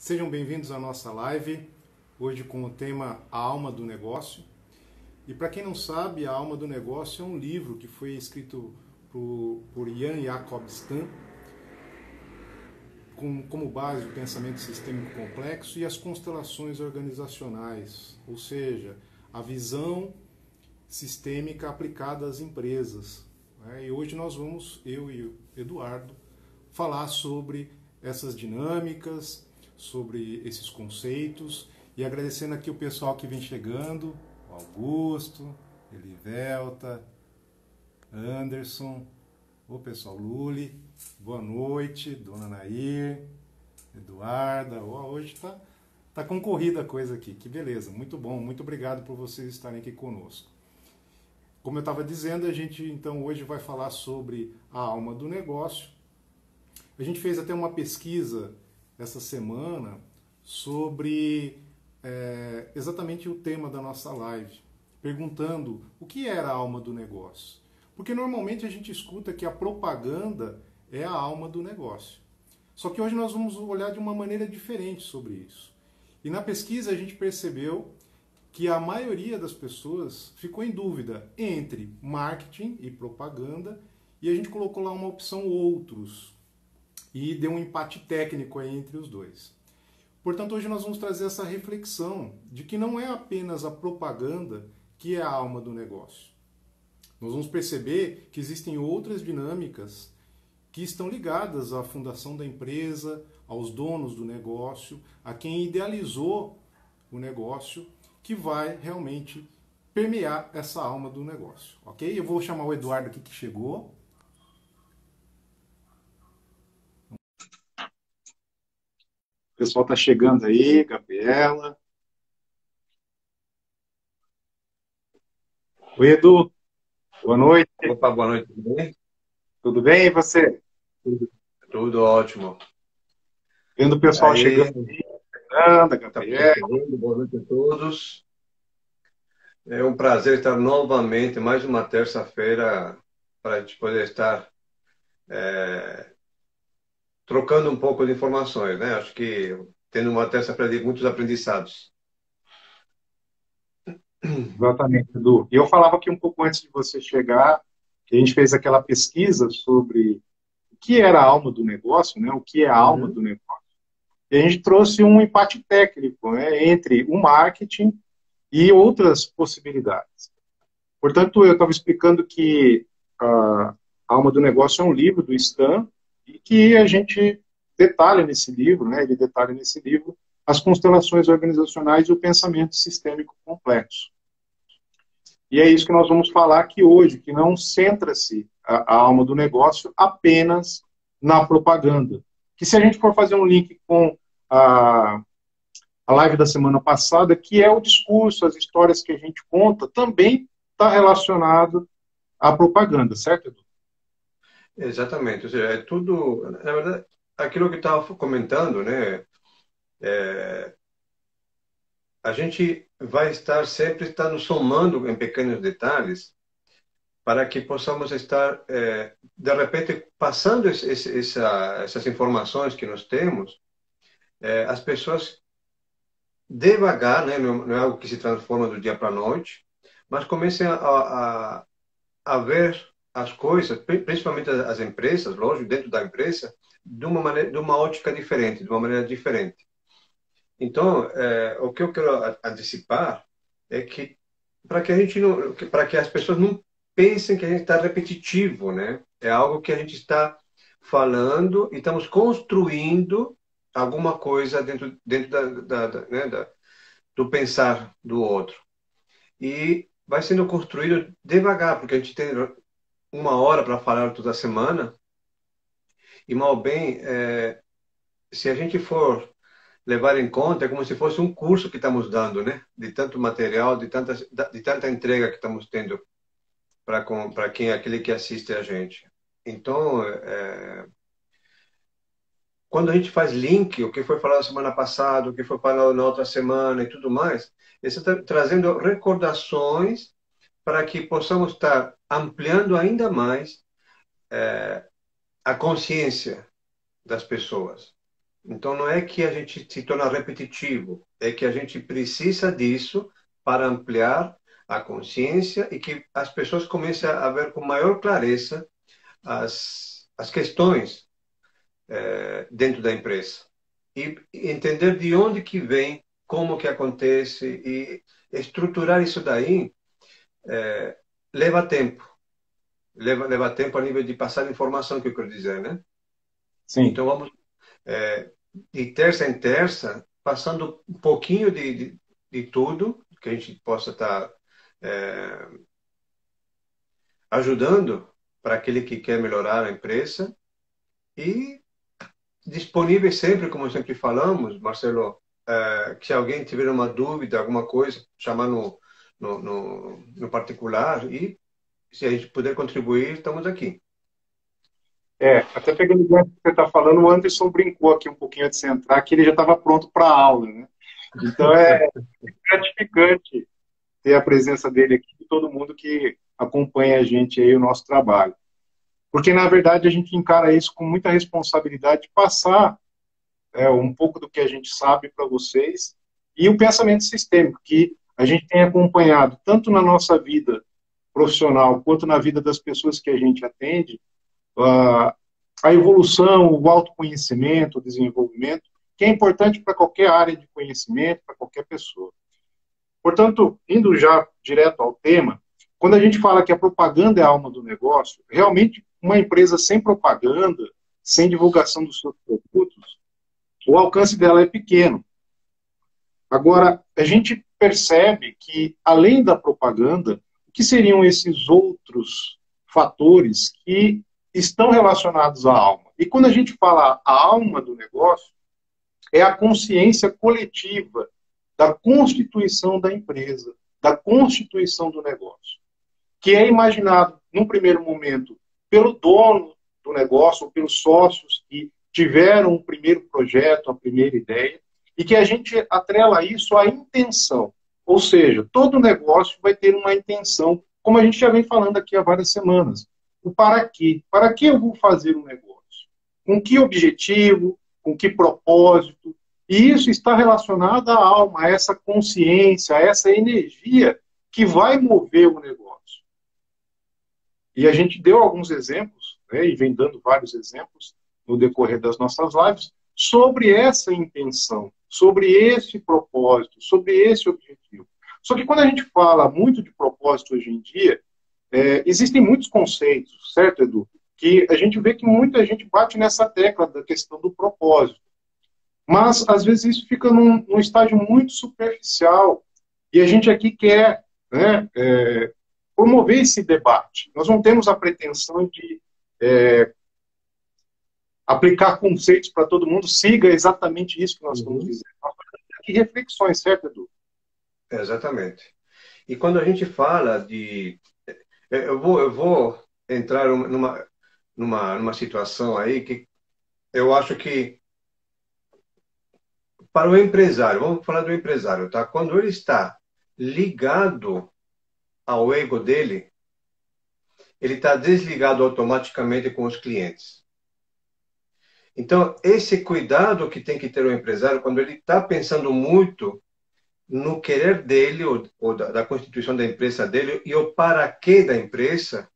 Sejam bem-vindos à nossa live, hoje com o tema A Alma do Negócio. E para quem não sabe, A Alma do Negócio é um livro que foi escrito por Jan Jacob Stam, como base o pensamento sistêmico complexo e as constelações organizacionais, ou seja, a visão sistêmica aplicada às empresas. E hoje nós vamos, eu e o Eduardo, falar sobre essas dinâmicas, sobre esses conceitos, e agradecendo aqui o pessoal que vem chegando, o Augusto, Elivelta, Anderson, o pessoal Luli, boa noite, Dona Nair, Eduarda, hoje tá concorrida a coisa aqui, que beleza, muito bom, muito obrigado por vocês estarem aqui conosco. Como eu estava dizendo, a gente então hoje vai falar sobre a alma do negócio. A gente fez até uma pesquisa essa semana sobre exatamente o tema da nossa live, perguntando o que era a alma do negócio. Porque normalmente a gente escuta que a propaganda é a alma do negócio. Só que hoje nós vamos olhar de uma maneira diferente sobre isso. E na pesquisa a gente percebeu que a maioria das pessoas ficou em dúvida entre marketing e propaganda, e a gente colocou lá uma opção outros, e deu um empate técnico aí entre os dois. Portanto, hoje nós vamos trazer essa reflexão de que não é apenas a propaganda que é a alma do negócio. Nós vamos perceber que existem outras dinâmicas que estão ligadas à fundação da empresa, aos donos do negócio, a quem idealizou o negócio, que vai realmente permear essa alma do negócio, ok? Eu vou chamar o Eduardo aqui que chegou. O pessoal está chegando aí, Gabriela. Oi, Edu. Boa noite. Opa, boa noite, tudo bem? Tudo bem? E você? Tudo ótimo. Vendo o pessoal Aí, chegando aí, Fernanda, tá Gabriela. chegando, boa noite a todos. É um prazer estar novamente, mais uma terça-feira, para a gente poder estar trocando um pouco de informações, né? Acho que tendo uma terça-feira de muitos aprendizados. Exatamente, Edu. E eu falava aqui um pouco antes de você chegar, que a gente fez aquela pesquisa sobre o que era a alma do negócio, né? O que é a alma do Uhum. negócio. E a gente trouxe um empate técnico, né, entre o marketing e outras possibilidades. Portanto, eu estava explicando que a alma do negócio é um livro do Stan e que a gente detalha nesse livro, né, ele detalha nesse livro as constelações organizacionais e o pensamento sistêmico complexo. E é isso que nós vamos falar aqui hoje, que não centra-se a alma do negócio apenas na propaganda. Que se a gente for fazer um link com a live da semana passada, que é o discurso, as histórias que a gente conta, também está relacionado à propaganda, certo, Edu? Exatamente, ou seja, é tudo, na verdade, aquilo que eu estava comentando, né? A gente vai estar sempre estando somando em pequenos detalhes para que possamos estar, de repente, passando essas informações que nós temos, as pessoas devagar, né, não é algo que se transforma do dia para a noite, mas comecem a ver as coisas, principalmente as empresas, lógico, dentro da empresa, de uma maneira, de uma ótica diferente, de uma maneira diferente. Então, o que eu quero antecipar é que para que a gente não, para que as pessoas não pensem que a gente está repetitivo, né? É algo que a gente está falando e estamos construindo alguma coisa dentro né, do pensar do outro. E vai sendo construído devagar, porque a gente tem uma hora para falar toda semana e mal bem, se a gente for levar em conta, é como se fosse um curso que estamos dando, né? De tanto material, de tanta entrega que estamos tendo para quem aquele que assiste a gente. Então, quando a gente faz link, o que foi falado semana passada, o que foi falado na outra semana e tudo mais, isso está trazendo recordações para que possamos estar ampliando ainda mais a consciência das pessoas. Então, não é que a gente se torna repetitivo, é que a gente precisa disso para ampliar a consciência e que as pessoas comecem a ver com maior clareza as questões dentro da empresa e entender de onde que vem, como que acontece e estruturar isso daí leva tempo. Leva tempo a nível de passar informação, que eu quero dizer, né? Sim. Então, vamos de terça em terça, passando um pouquinho de tudo, que a gente possa estar ajudando para aquele que quer melhorar a empresa e disponível sempre, como sempre falamos, Marcelo, que se alguém tiver uma dúvida, alguma coisa, chamar no particular e se a gente puder contribuir, estamos aqui. Até pegando o gancho que você está falando, o Anderson brincou aqui um pouquinho antes de você entrar, que ele já estava pronto para a aula, né? Então é gratificante ter a presença dele aqui e todo mundo que acompanha a gente aí, o nosso trabalho. Porque, na verdade, a gente encara isso com muita responsabilidade de passar um pouco do que a gente sabe para vocês e o pensamento sistêmico, que a gente tem acompanhado tanto na nossa vida profissional quanto na vida das pessoas que a gente atende, a evolução, o autoconhecimento, o desenvolvimento, que é importante para qualquer área de conhecimento, para qualquer pessoa. Portanto, indo já direto ao tema, quando a gente fala que a propaganda é a alma do negócio, realmente uma empresa sem propaganda, sem divulgação dos seus produtos, o alcance dela é pequeno. Agora, a gente percebe que, além da propaganda, o que seriam esses outros fatores que estão relacionados à alma? E quando a gente fala a alma do negócio, é a consciência coletiva da constituição da empresa, da constituição do negócio, que é imaginado, num primeiro momento, pelo dono do negócio, ou pelos sócios que tiveram o primeiro projeto, a primeira ideia, e que a gente atrela isso à intenção. Ou seja, todo negócio vai ter uma intenção, como a gente já vem falando aqui há várias semanas. O para quê? Para que eu vou fazer um negócio? Com que objetivo? Com que propósito? E isso está relacionado à alma, a essa consciência, a essa energia que vai mover o negócio. E a gente deu alguns exemplos, né, e vem dando vários exemplos no decorrer das nossas lives, sobre essa intenção, sobre esse propósito, sobre esse objetivo. Só que quando a gente fala muito de propósito hoje em dia, existem muitos conceitos, certo, Edu? Que a gente vê que muita gente bate nessa tecla da questão do propósito. Mas, às vezes, isso fica num estágio muito superficial. E a gente aqui quer, né, promover esse debate. Nós não temos a pretensão de aplicar conceitos para todo mundo, siga exatamente isso que nós estamos dizendo. Nós temos aqui reflexões, certo, Edu? Exatamente. E quando a gente fala de... Eu vou entrar numa situação aí que eu acho que para o empresário, vamos falar do empresário, tá? Quando ele está ligado ao ego dele, ele está desligado automaticamente com os clientes. Então, esse cuidado que tem que ter o empresário, quando ele está pensando muito no querer dele, ou da constituição da empresa dele, e o para quê da empresa,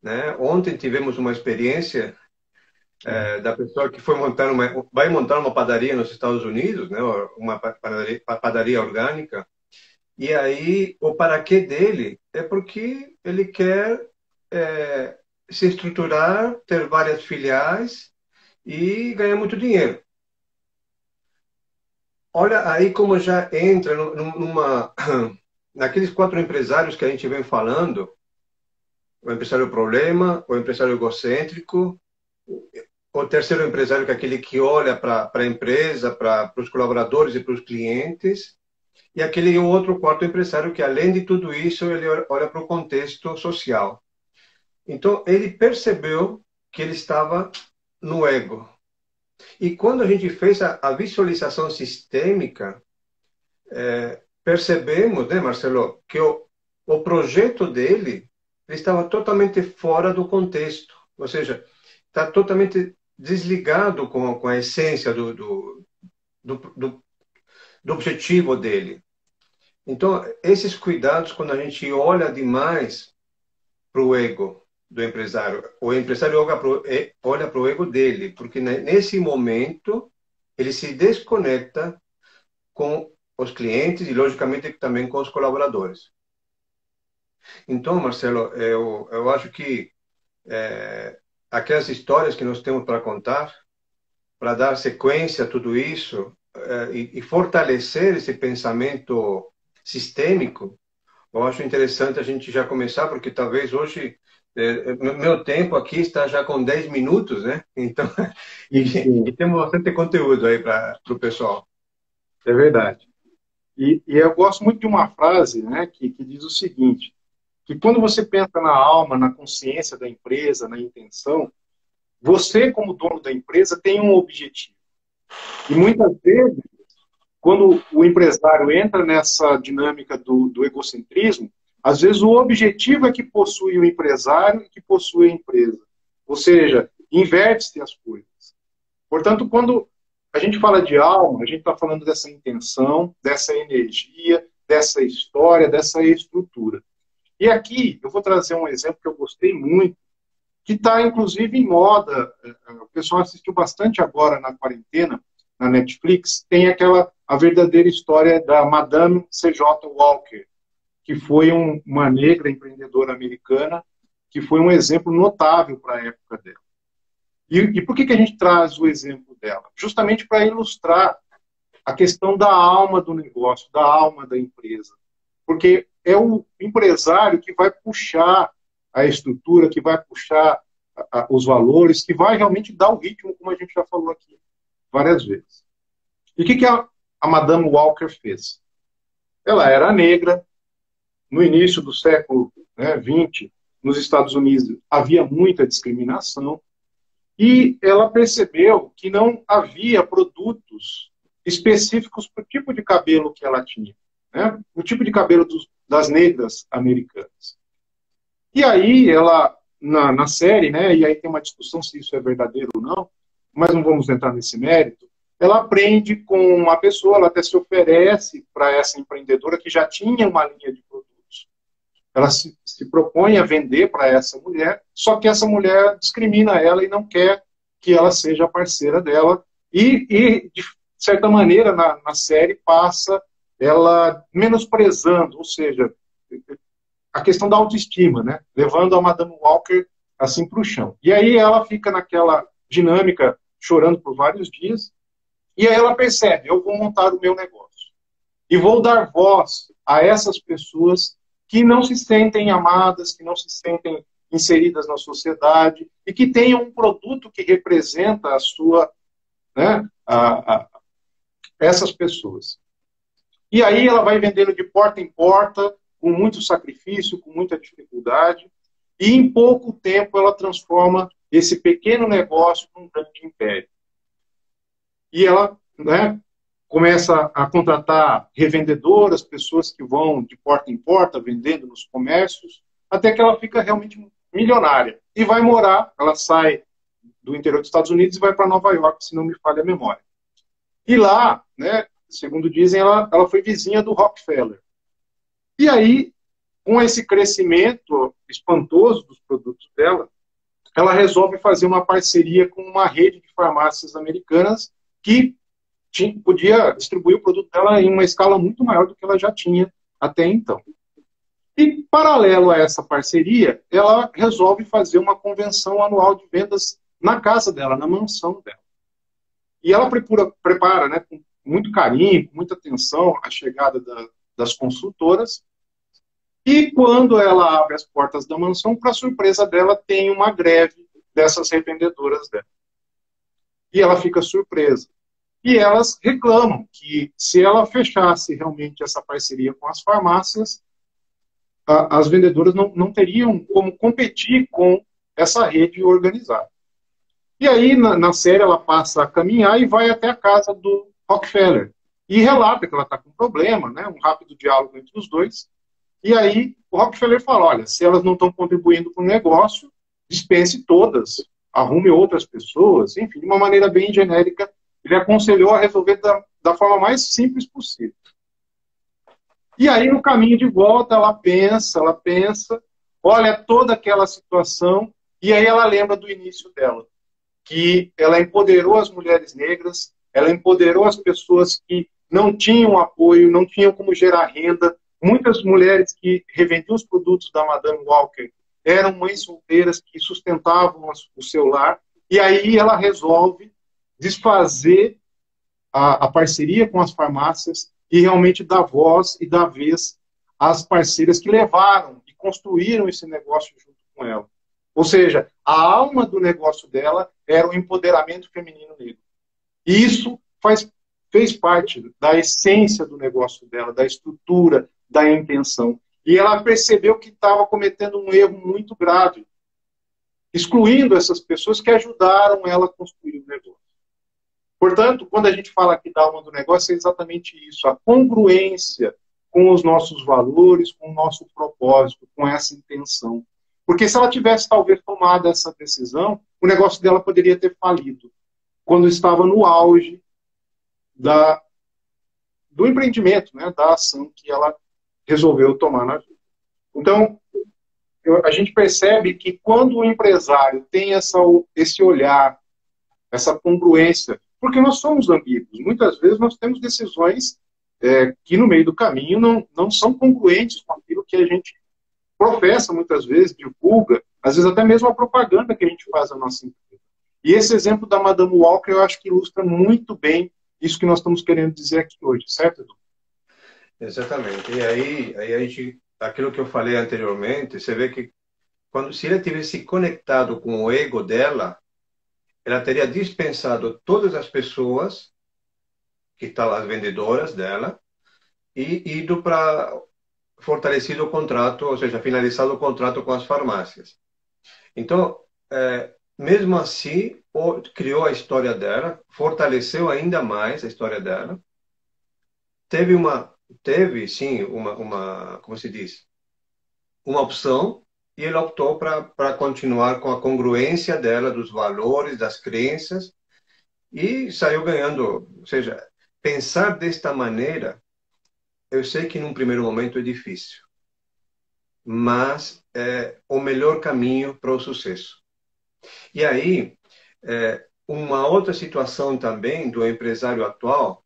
né? Ontem tivemos uma experiência da pessoa que vai montar uma padaria nos Estados Unidos, né? Uma padaria orgânica, e aí o para quê dele é porque ele quer se estruturar, ter várias filiais e ganhar muito dinheiro. Olha aí como já entra naqueles 4 empresários que a gente vem falando: o empresário problema, o empresário egocêntrico, o terceiro empresário, que é aquele que olha para a empresa, para os colaboradores e para os clientes, e aquele outro quarto empresário que, além de tudo isso, ele olha para o contexto social. Então, ele percebeu que ele estava no ego. E quando a gente fez a visualização sistêmica, percebemos, né, Marcelo, que o projeto dele ele estava totalmente fora do contexto. Ou seja, está totalmente desligado com a essência do, do, do objetivo dele. Então, esses cuidados, quando a gente olha demais para o ego do empresário, o empresário olha para o ego dele, porque nesse momento ele se desconecta com os clientes e, logicamente, também com os colaboradores. Então, Marcelo, eu acho que aquelas histórias que nós temos para contar, para dar sequência a tudo isso e fortalecer esse pensamento sistêmico, eu acho interessante a gente já começar, porque talvez hoje meu tempo aqui está já com 10 minutos, né? Então, e temos bastante conteúdo aí para o pessoal. É verdade. E eu gosto muito de uma frase, né, que diz o seguinte, que quando você pensa na alma, na consciência da empresa, na intenção, você, como dono da empresa, tem um objetivo. E muitas vezes, quando o empresário entra nessa dinâmica do egocentrismo, às vezes o objetivo é que possui o empresário e que possui a empresa. Ou seja, inverte-se as coisas. Portanto, quando a gente fala de alma, a gente está falando dessa intenção, dessa energia, dessa história, dessa estrutura. E aqui eu vou trazer um exemplo que eu gostei muito, que está inclusive em moda. O pessoal assistiu bastante agora na quarentena, na Netflix. Tem a verdadeira história da Madame C.J. Walker, que foi uma negra empreendedora americana, que foi um exemplo notável para a época dela. E por que a gente traz o exemplo dela? Justamente para ilustrar a questão da alma do negócio, da alma da empresa. Porque é o empresário que vai puxar a estrutura, que vai puxar os valores, que vai realmente dar o ritmo, como a gente já falou aqui várias vezes. E o que a Madame Walker fez? Ela era negra. No início do século XX, nos Estados Unidos, havia muita discriminação. E ela percebeu que não havia produtos específicos para o tipo de cabelo que ela tinha, né? O tipo de cabelo das negras americanas. E aí ela, na série, né, e aí tem uma discussão se isso é verdadeiro ou não, mas não vamos entrar nesse mérito, ela aprende com uma pessoa, ela até se oferece para essa empreendedora que já tinha uma linha de produtos. Ela se propõe a vender para essa mulher, só que essa mulher discrimina ela e não quer que ela seja a parceira dela. E de certa maneira, na série, passa ela menosprezando, ou seja, a questão da autoestima, né? Levando a Madame Walker assim para o chão. E aí ela fica naquela dinâmica, chorando por vários dias, e aí ela percebe, eu vou montar o meu negócio. E vou dar voz a essas pessoas que não se sentem amadas, que não se sentem inseridas na sociedade e que tenham um produto que representa a sua, né, essas pessoas. E aí ela vai vendendo de porta em porta, com muito sacrifício, com muita dificuldade, e em pouco tempo ela transforma esse pequeno negócio num grande império. E ela, né, começa a contratar revendedoras, pessoas que vão de porta em porta, vendendo nos comércios, até que ela fica realmente milionária. E vai morar, ela sai do interior dos Estados Unidos e vai para Nova York, se não me falha a memória. E lá, né, segundo dizem, ela foi vizinha do Rockefeller. E aí, com esse crescimento espantoso dos produtos dela, ela resolve fazer uma parceria com uma rede de farmácias americanas que podia distribuir o produto dela em uma escala muito maior do que ela já tinha até então. E, paralelo a essa parceria, ela resolve fazer uma convenção anual de vendas na casa dela, na mansão dela. E ela prepara, né, com muito carinho, com muita atenção, a chegada das consultoras. E quando ela abre as portas da mansão, para surpresa dela, tem uma greve dessas revendedoras dela. E ela fica surpresa. E elas reclamam que se ela fechasse realmente essa parceria com as farmácias, as vendedoras não teriam como competir com essa rede organizada. E aí, na série, ela passa a caminhar e vai até a casa do Rockefeller. E relata que ela está com um problema, né, um rápido diálogo entre os dois. E aí, o Rockefeller fala, olha, se elas não estão contribuindo para o negócio, dispense todas, arrume outras pessoas, enfim, de uma maneira bem genérica, ele aconselhou a resolver da forma mais simples possível. E aí, no caminho de volta, ela pensa, olha toda aquela situação, e aí ela lembra do início dela, que ela empoderou as mulheres negras, ela empoderou as pessoas que não tinham apoio, não tinham como gerar renda. Muitas mulheres que revendiam os produtos da Madame Walker eram mães solteiras que sustentavam o seu lar, e aí ela resolve desfazer a parceria com as farmácias e realmente dar voz e dar vez às parceiras que levaram e construíram esse negócio junto com ela. Ou seja, a alma do negócio dela era o empoderamento feminino negro. E isso fez parte da essência do negócio dela, da estrutura, da intenção. E ela percebeu que estava cometendo um erro muito grave, excluindo essas pessoas que ajudaram ela a construir o negócio. Portanto, quando a gente fala aqui da alma do negócio, é exatamente isso, a congruência com os nossos valores, com o nosso propósito, com essa intenção. Porque se ela tivesse, talvez, tomado essa decisão, o negócio dela poderia ter falido, quando estava no auge do empreendimento, né, da ação que ela resolveu tomar na vida. Então, a gente percebe que quando o empresário tem esse olhar, essa congruência, porque nós somos ambíguos, muitas vezes nós temos decisões que no meio do caminho não são congruentes com aquilo que a gente professa muitas vezes, divulga, às vezes até mesmo a propaganda que a gente faz à nossa empresa. E esse exemplo da Madame Walker eu acho que ilustra muito bem isso que nós estamos querendo dizer aqui hoje, certo, Edu? Exatamente. E aí a gente, aquilo que eu falei anteriormente, você vê que se ela tivesse conectado com o ego dela, ela teria dispensado todas as pessoas que estavam as vendedoras dela e ido para fortalecido o contrato, ou seja, finalizado o contrato com as farmácias. Então, mesmo assim, criou a história dela, fortaleceu ainda mais a história dela. Teve sim como se diz, uma opção, e ele optou para continuar com a congruência dela, dos valores, das crenças, e saiu ganhando. Ou seja, pensar desta maneira, eu sei que num primeiro momento é difícil, mas é o melhor caminho para o sucesso. E aí, uma outra situação também do empresário atual,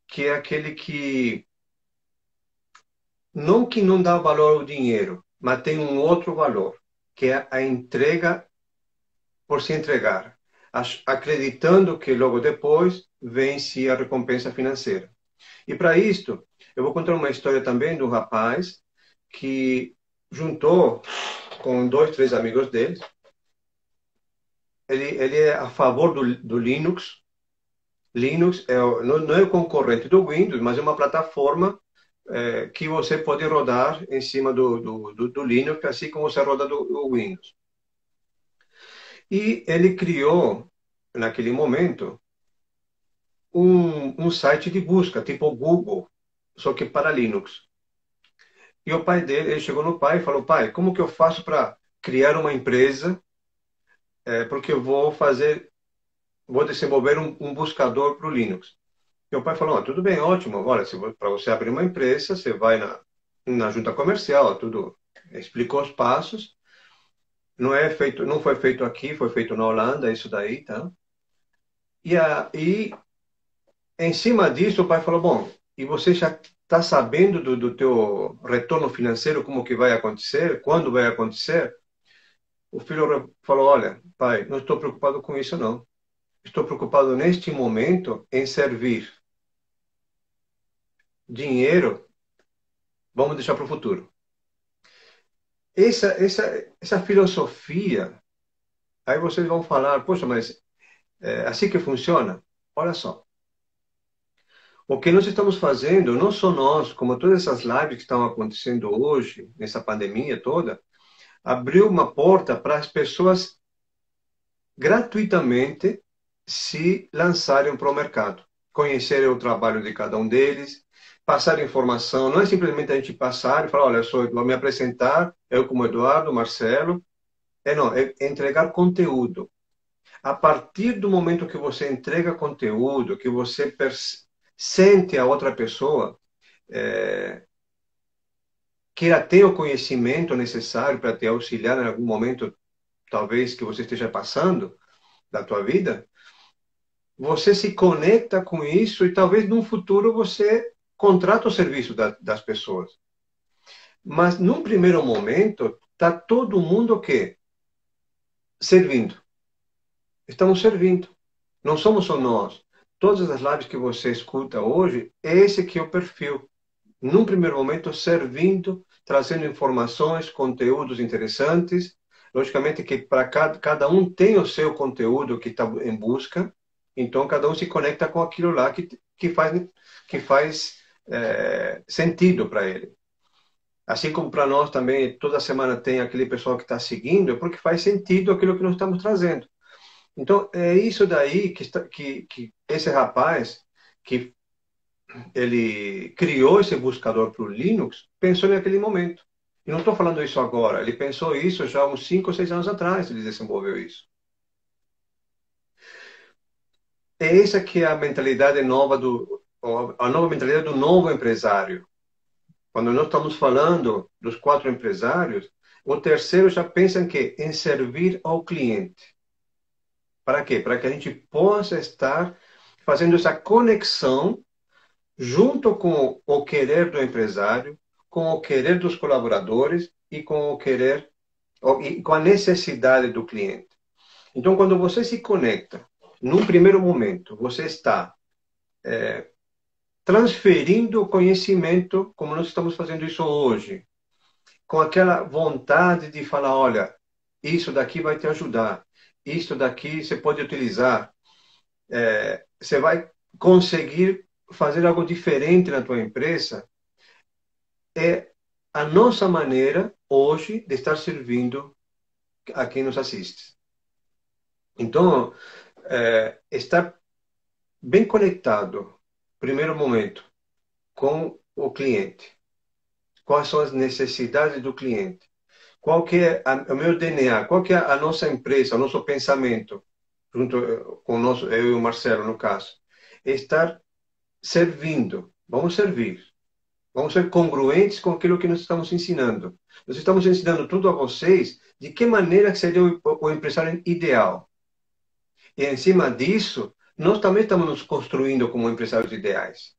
que é aquele que não dá valor ao dinheiro, mas tem um outro valor, que é a entrega por se entregar, acreditando que logo depois vence a recompensa financeira. E para isto, eu vou contar uma história também de um rapaz que juntou com 2, 3 amigos dele. Ele é a favor do Linux. Linux não é o concorrente do Windows, mas é uma plataforma que você pode rodar em cima do Linux, assim como você roda do Windows. E ele criou, naquele momento, um site de busca, tipo Google, só que para Linux. E o pai dele, ele chegou no pai e falou: pai, como que eu faço para criar uma empresa? Porque eu vou desenvolver um buscador para o Linux. Meu pai falou: tudo bem, ótimo. Olha, para você abrir uma empresa, você vai na junta comercial, tudo. Explicou os passos. Não foi feito aqui, foi feito na Holanda, isso daí, tá? E aí, em cima disso, o pai falou: bom, e você já está sabendo do teu retorno financeiro, como que vai acontecer, quando vai acontecer? O filho falou: olha, pai, não estou preocupado com isso, não. Estou preocupado neste momento em servir. Dinheiro, vamos deixar para o futuro. Essa filosofia, aí vocês vão falar: poxa, mas assim que funciona? Olha só. O que nós estamos fazendo, não só nós, como todas essas lives que estão acontecendo hoje, nessa pandemia toda, abriu uma porta para as pessoas gratuitamente se lançarem para o mercado, conhecerem o trabalho de cada um deles, passar informação. Não é simplesmente a gente passar e falar: olha, vou me apresentar, eu como Eduardo, Marcelo, não, é entregar conteúdo. A partir do momento que você entrega conteúdo, que você sente a outra pessoa, que ela tem o conhecimento necessário para te auxiliar em algum momento, talvez, que você esteja passando da tua vida, você se conecta com isso e talvez num futuro você contrata o serviço das pessoas. Mas num primeiro momento, está todo mundo o quê? Servindo. Estamos servindo. Não somos só nós. Todas as lives que você escuta hoje, esse que é o perfil. Num primeiro momento, servindo, trazendo informações, conteúdos interessantes. Logicamente que para cada um tem o seu conteúdo que está em busca. Então, cada um se conecta com aquilo lá que faz sentido para ele. Assim como para nós também, toda semana tem aquele pessoal que está seguindo, é porque faz sentido aquilo que nós estamos trazendo. Então, é isso daí que esse rapaz, que ele criou esse buscador para o Linux, pensou naquele momento. E não estou falando isso agora, ele pensou isso já uns 5 ou 6 anos atrás, ele desenvolveu isso. É essa que é a mentalidade nova a nova mentalidade do novo empresário. Quando nós estamos falando dos 4 empresários, o terceiro já pensa em quê? Em servir ao cliente. Para quê? Para que a gente possa estar fazendo essa conexão junto com o querer do empresário, com o querer dos colaboradores e com o querer e com a necessidade do cliente. Então, quando você se conecta, num primeiro momento, você está transferindo o conhecimento, como nós estamos fazendo isso hoje, com aquela vontade de falar, olha, isso daqui vai te ajudar, isso daqui você pode utilizar, você vai conseguir fazer algo diferente na tua empresa, é a nossa maneira hoje de estar servindo a quem nos assiste. Então, estar bem conectado, primeiro momento, com o cliente. Quais são as necessidades do cliente? Qual que é o meu DNA? Qual que é a nossa empresa, o nosso pensamento, junto com eu e o Marcelo, no caso? É estar servindo. Vamos servir. Vamos ser congruentes com aquilo que nós estamos ensinando. Nós estamos ensinando tudo a vocês de que maneira seria o empresário ideal. E em cima disso, nós também estamos nos construindo como empresários ideais.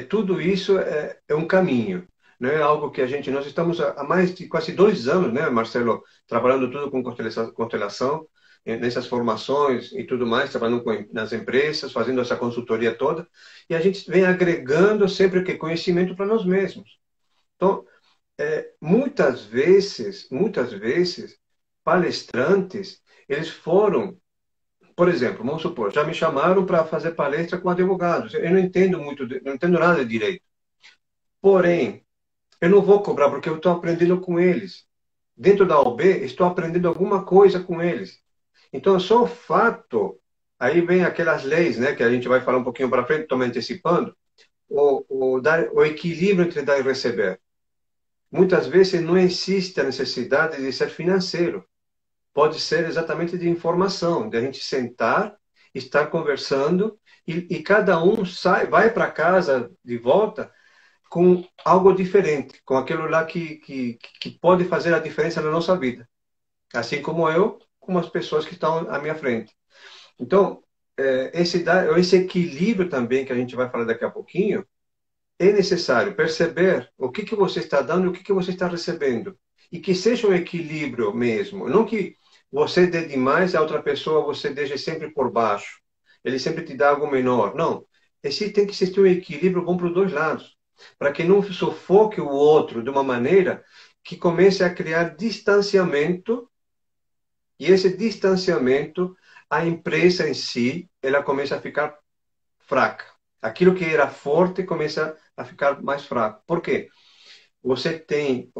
Tudo isso é um caminho. Não é algo que nós estamos há mais de quase 2 anos, né, Marcelo, trabalhando tudo com constelação, nessas formações e tudo mais, trabalhando nas empresas, fazendo essa consultoria toda, e a gente vem agregando sempre conhecimento para nós mesmos. Então, muitas vezes, palestrantes, eles foram, por exemplo, vamos supor, já me chamaram para fazer palestra com advogados. Eu não entendo não entendo nada de direito. Porém, eu não vou cobrar porque eu estou aprendendo com eles. Dentro da OB, estou aprendendo alguma coisa com eles. Então, só o fato, aí vem aquelas leis, né, que a gente vai falar um pouquinho para frente, estou me antecipando, o equilíbrio entre dar e receber. Muitas vezes não existe a necessidade de ser financeiro. Pode ser exatamente de informação, de a gente sentar, estar conversando e cada um vai para casa de volta com algo diferente, com aquilo lá que pode fazer a diferença na nossa vida. Assim como eu, com as pessoas que estão à minha frente. Então, esse equilíbrio também, que a gente vai falar daqui a pouquinho, é necessário perceber o que você está dando e o que você está recebendo. E que seja um equilíbrio mesmo. Não que você dê demais e a outra pessoa você deixe sempre por baixo. Ele sempre te dá algo menor. Não. Esse tem que existir um equilíbrio bom para os dois lados. Para que não sufoque o outro de uma maneira que comece a criar distanciamento. E esse distanciamento, a empresa em si, ela começa a ficar fraca. Aquilo que era forte começa a ficar mais fraco. Por quê? Você tem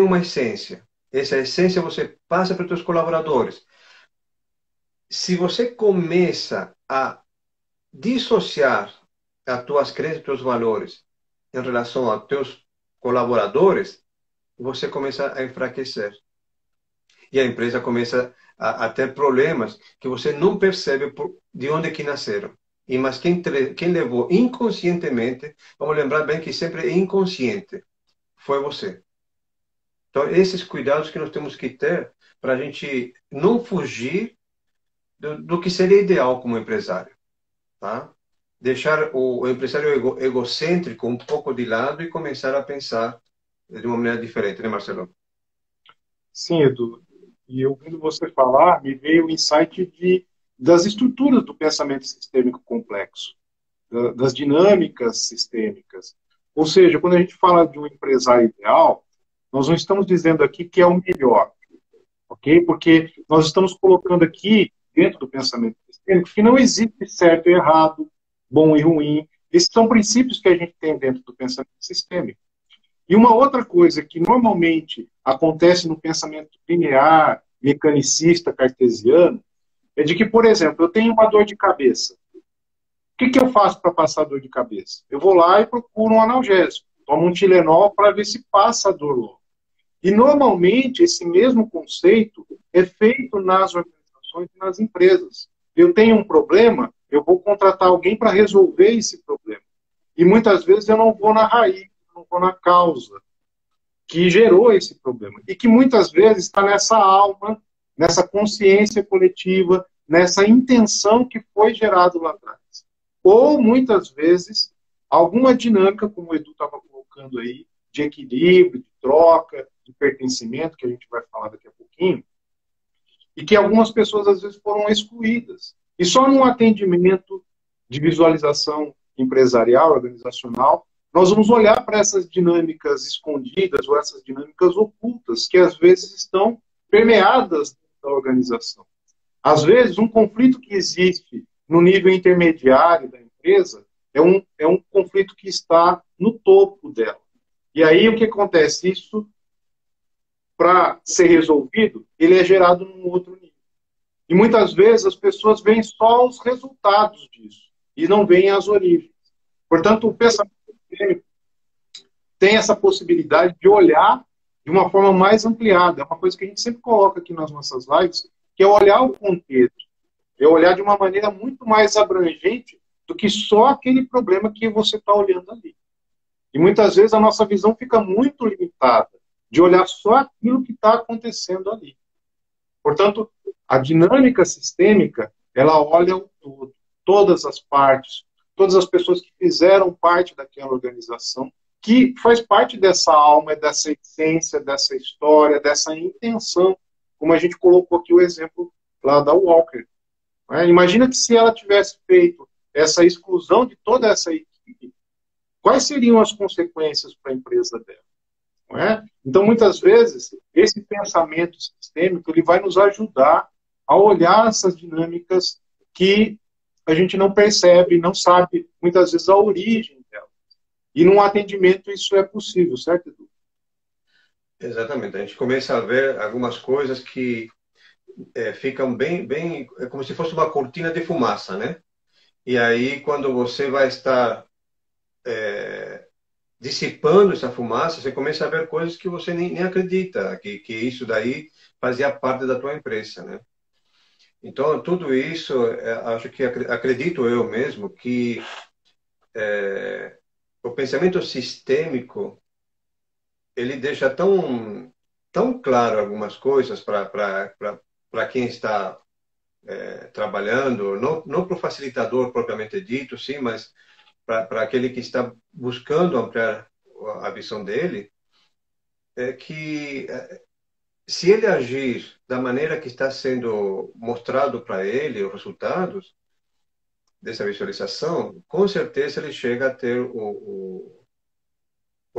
uma essência. Essa essência você passa para os seus colaboradores. Se você começa a dissociar as tuas crenças, os teus valores em relação aos teus colaboradores, você começa a enfraquecer. e a empresa começa a ter problemas que você não percebe de onde que nasceram. E mas quem levou inconscientemente, vamos lembrar bem que sempre é inconsciente, foi você. Então, esses cuidados que nós temos que ter para a gente não fugir do que seria ideal como empresário, tá? Deixar o empresário egocêntrico um pouco de lado e começar a pensar de uma maneira diferente, né, Marcelo? Sim, Edu. E ouvindo você falar, me veio o insight das estruturas do pensamento sistêmico complexo, das dinâmicas sistêmicas. Ou seja, quando a gente fala de um empresário ideal, nós não estamos dizendo aqui que é o melhor, ok? Porque nós estamos colocando aqui, dentro do pensamento sistêmico, que não existe certo e errado, bom e ruim. Esses são princípios que a gente tem dentro do pensamento sistêmico. E uma outra coisa que normalmente acontece no pensamento linear, mecanicista, cartesiano, é de que, por exemplo, eu tenho uma dor de cabeça. O que eu faço para passar a dor de cabeça? Eu vou lá e procuro um analgésico. Tomo um Tilenol para ver se passa a dor logo. E, normalmente, esse mesmo conceito é feito nas organizações e nas empresas. Eu tenho um problema, eu vou contratar alguém para resolver esse problema. E, muitas vezes, eu não vou na raiz, não vou na causa que gerou esse problema. E que, muitas vezes, está nessa alma, nessa consciência coletiva, nessa intenção que foi gerado lá atrás. Ou, muitas vezes, alguma dinâmica, como o Edu estava colocando aí, de equilíbrio, de troca, de pertencimento, que a gente vai falar daqui a pouquinho, e que algumas pessoas, às vezes, foram excluídas. E só num atendimento de visualização empresarial, organizacional, nós vamos olhar para essas dinâmicas escondidas ou essas dinâmicas ocultas, que às vezes estão permeadas da organização. Às vezes, um conflito que existe no nível intermediário da empresa é um conflito que está no topo dela. E aí, o que acontece? Isso, para ser resolvido, ele é gerado num outro nível. E muitas vezes as pessoas veem só os resultados disso e não veem as origens. Portanto, o pensamento sistêmico tem essa possibilidade de olhar de uma forma mais ampliada. É uma coisa que a gente sempre coloca aqui nas nossas lives, que é olhar o contexto. É olhar de uma maneira muito mais abrangente do que só aquele problema que você está olhando ali. E muitas vezes a nossa visão fica muito limitada de olhar só aquilo que está acontecendo ali. Portanto, a dinâmica sistêmica, ela olha o todo, todas as partes, todas as pessoas que fizeram parte daquela organização, que faz parte dessa alma, dessa essência, dessa história, dessa intenção, como a gente colocou aqui o exemplo lá da Walker. Imagina que se ela tivesse feito essa exclusão de toda essa equipe, quais seriam as consequências para a empresa dela? Não é? Então, muitas vezes, esse pensamento sistêmico ele vai nos ajudar a olhar essas dinâmicas que a gente não percebe, não sabe, muitas vezes, a origem dela. E num atendimento isso é possível, certo, Edu? Exatamente. A gente começa a ver algumas coisas que ficam bem, é como se fosse uma cortina de fumaça, né? E aí, quando você vai estar dissipando essa fumaça, você começa a ver coisas que você nem acredita, que isso daí fazia parte da tua empresa, né? Então, tudo isso, acho que acredito eu mesmo que o pensamento sistêmico, ele deixa tão claro algumas coisas para quem está trabalhando, não para o facilitador propriamente dito, sim, mas para aquele que está buscando ampliar a visão dele, é que se ele agir da maneira que está sendo mostrado para ele os resultados dessa visualização, com certeza ele chega a ter o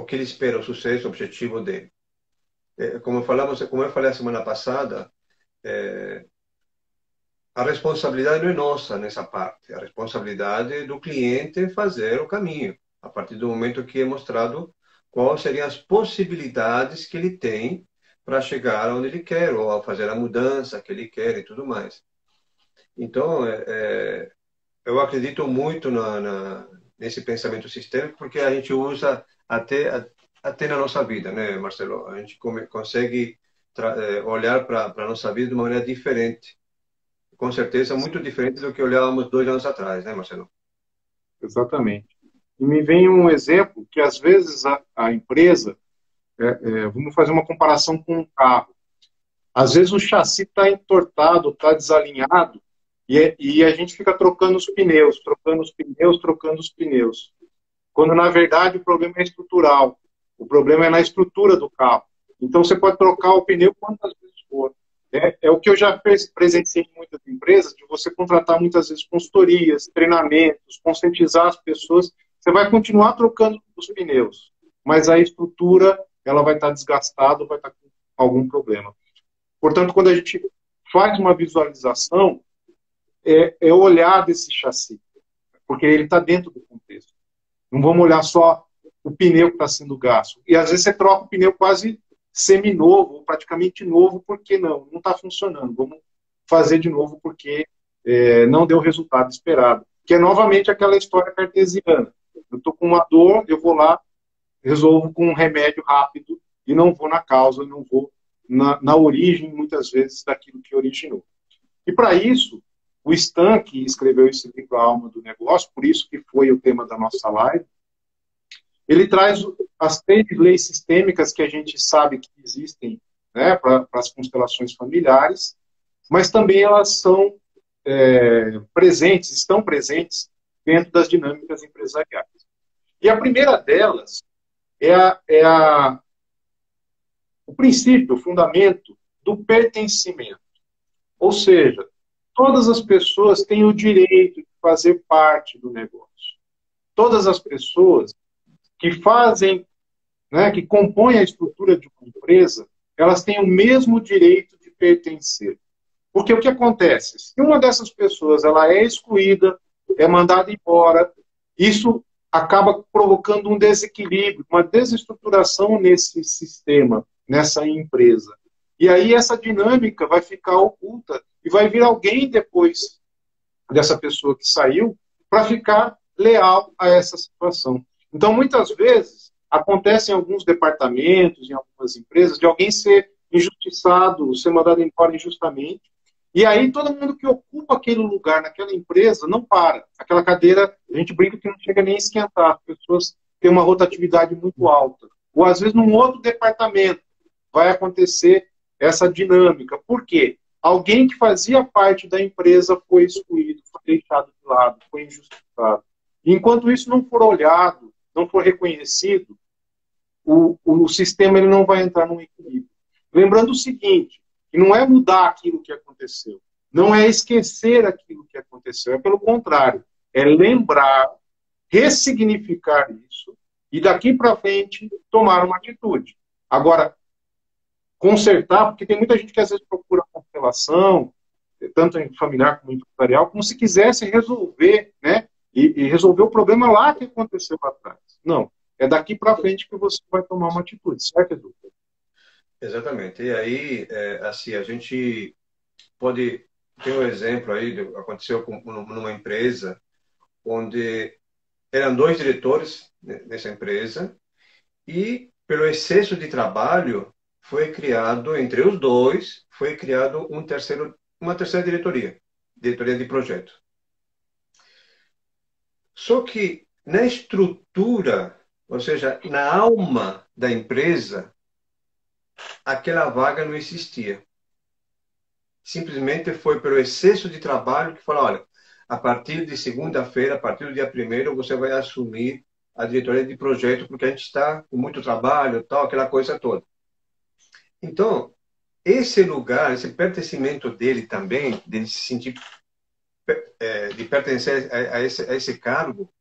que ele espera, o sucesso, o objetivo dele. Como eu falei a semana passada, a responsabilidade não é nossa nessa parte. A responsabilidade é do cliente fazer o caminho, a partir do momento que é mostrado quais seriam as possibilidades que ele tem para chegar onde ele quer, ou a fazer a mudança que ele quer e tudo mais. Então, eu acredito muito nesse pensamento sistêmico, porque a gente usa até na nossa vida, né, Marcelo? A gente consegue olhar para a nossa vida de uma maneira diferente. Com certeza, muito diferente do que olhávamos 2 anos atrás, né, Marcelo? Exatamente. E me vem um exemplo que, às vezes, a empresa, vamos fazer uma comparação com um carro. Às vezes o chassi está entortado, está desalinhado, e a gente fica trocando os pneus, trocando os pneus, trocando os pneus. Quando, na verdade, o problema é estrutural. O problema é na estrutura do carro. Então, você pode trocar o pneu quantas vezes for. É o que eu já presenciei em muitas empresas, de você contratar muitas vezes consultorias, treinamentos, conscientizar as pessoas. Você vai continuar trocando os pneus, mas a estrutura ela vai estar desgastada, vai estar com algum problema. Portanto, quando a gente faz uma visualização, é olhar desse chassi, porque ele está dentro do contexto. Não vamos olhar só o pneu que está sendo gasto. E às vezes você troca o pneu quase seminovo, ou praticamente novo, porque não está funcionando. Vamos fazer de novo porque não deu o resultado esperado. Que é novamente aquela história cartesiana. Eu estou com uma dor, eu vou lá, resolvo com um remédio rápido e não vou na causa, não vou na origem, muitas vezes, daquilo que originou. E para isso, o Stan, que escreveu esse livro, A Alma do Negócio, por isso que foi o tema da nossa live, ele traz as 3 leis sistêmicas que a gente sabe que existem, né, para as constelações familiares, mas também elas são presentes, estão presentes dentro das dinâmicas empresariais. E a primeira delas é o princípio, o fundamento do pertencimento. Ou seja, todas as pessoas têm o direito de fazer parte do negócio. Todas as pessoas que fazem, né, que compõem a estrutura de uma empresa, elas têm o mesmo direito de pertencer. Porque o que acontece? Se uma dessas pessoas ela é excluída, é mandada embora, isso acaba provocando um desequilíbrio, uma desestruturação nesse sistema, nessa empresa. E aí essa dinâmica vai ficar oculta e vai vir alguém depois dessa pessoa que saiu para ficar leal a essa situação. Então, muitas vezes, acontece em alguns departamentos, em algumas empresas, de alguém ser injustiçado, ser mandado embora injustamente, e aí todo mundo que ocupa aquele lugar naquela empresa não para. Aquela cadeira, a gente brinca que não chega nem a esquentar, as pessoas têm uma rotatividade muito alta. Ou às vezes num outro departamento vai acontecer essa dinâmica. Por quê? Alguém que fazia parte da empresa foi excluído, foi deixado de lado, foi injustiçado. Enquanto isso não for olhado, não for reconhecido, o sistema ele não vai entrar num equilíbrio. Lembrando o seguinte, que não é mudar aquilo que aconteceu, não é esquecer aquilo que aconteceu, é pelo contrário, é lembrar, ressignificar isso e daqui para frente tomar uma atitude. Agora, consertar, porque tem muita gente que às vezes procura constelação, tanto em familiar como empresarial, como se quisesse resolver, né? E resolver o problema lá que aconteceu lá atrás. Não. É daqui para frente que você vai tomar uma atitude, certo, Edu? Exatamente. E aí, assim, a gente pode ter um exemplo aí, aconteceu numa empresa onde eram 2 diretores nessa empresa e, pelo excesso de trabalho, foi criado, entre os 2, foi criado uma terceira diretoria, diretoria de projeto. Só que na estrutura, ou seja, na alma da empresa, aquela vaga não existia. Simplesmente foi pelo excesso de trabalho que falou, olha, a partir de segunda-feira, a partir do dia 1º, você vai assumir a diretoria de projeto, porque a gente está com muito trabalho, tal, aquela coisa toda. Então, esse lugar, esse pertencimento dele também, de se sentir, de pertencer a esse cargo,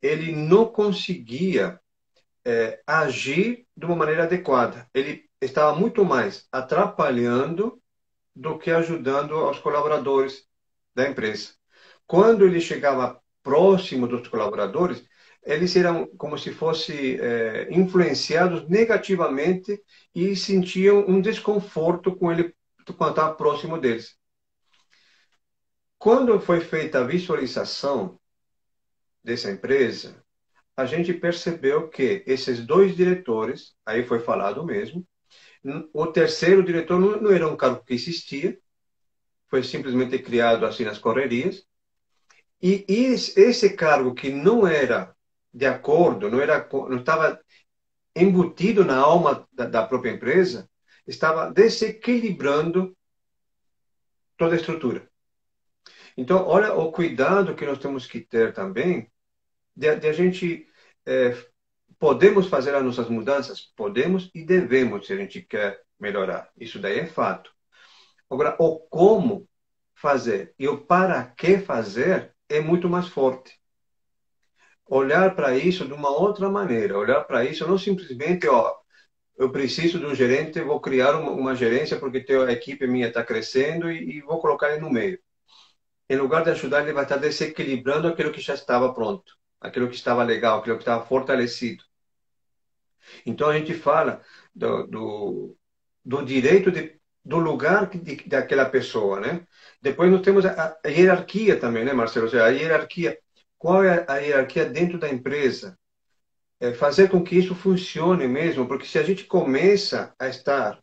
ele não conseguia agir de uma maneira adequada. Ele estava muito mais atrapalhando do que ajudando aos colaboradores da empresa. Quando ele chegava próximo dos colaboradores, eles eram como se fossem influenciados negativamente e sentiam um desconforto com ele quando estava próximo deles. Quando foi feita a visualização dessa empresa, a gente percebeu que esses 2 diretores, aí foi falado mesmo, O terceiro diretor não era um cargo que existia, foi simplesmente criado assim nas correrias. E esse cargo que não era de acordo, não estava embutido na alma da própria empresa, estava desequilibrando toda a estrutura. Então, olha o cuidado que nós temos que ter também de a gente podemos fazer as nossas mudanças, podemos e devemos se a gente quer melhorar. Isso daí é fato. Agora, o como fazer e o para que fazer é muito mais forte. Olhar para isso de uma outra maneira, olhar para isso não simplesmente, ó, eu preciso de um gerente, vou criar uma gerência porque a equipe minha está crescendo e vou colocar ele no meio. Em lugar de ajudar, ele vai estar desequilibrando aquilo que já estava pronto, aquilo que estava legal, aquilo que estava fortalecido. Então a gente fala do direito do lugar daquela pessoa, né? Depois nós temos a hierarquia também, né, Marcelo? Ou seja, a hierarquia. Qual é a hierarquia dentro da empresa? Fazer com que isso funcione mesmo, porque se a gente começa a estar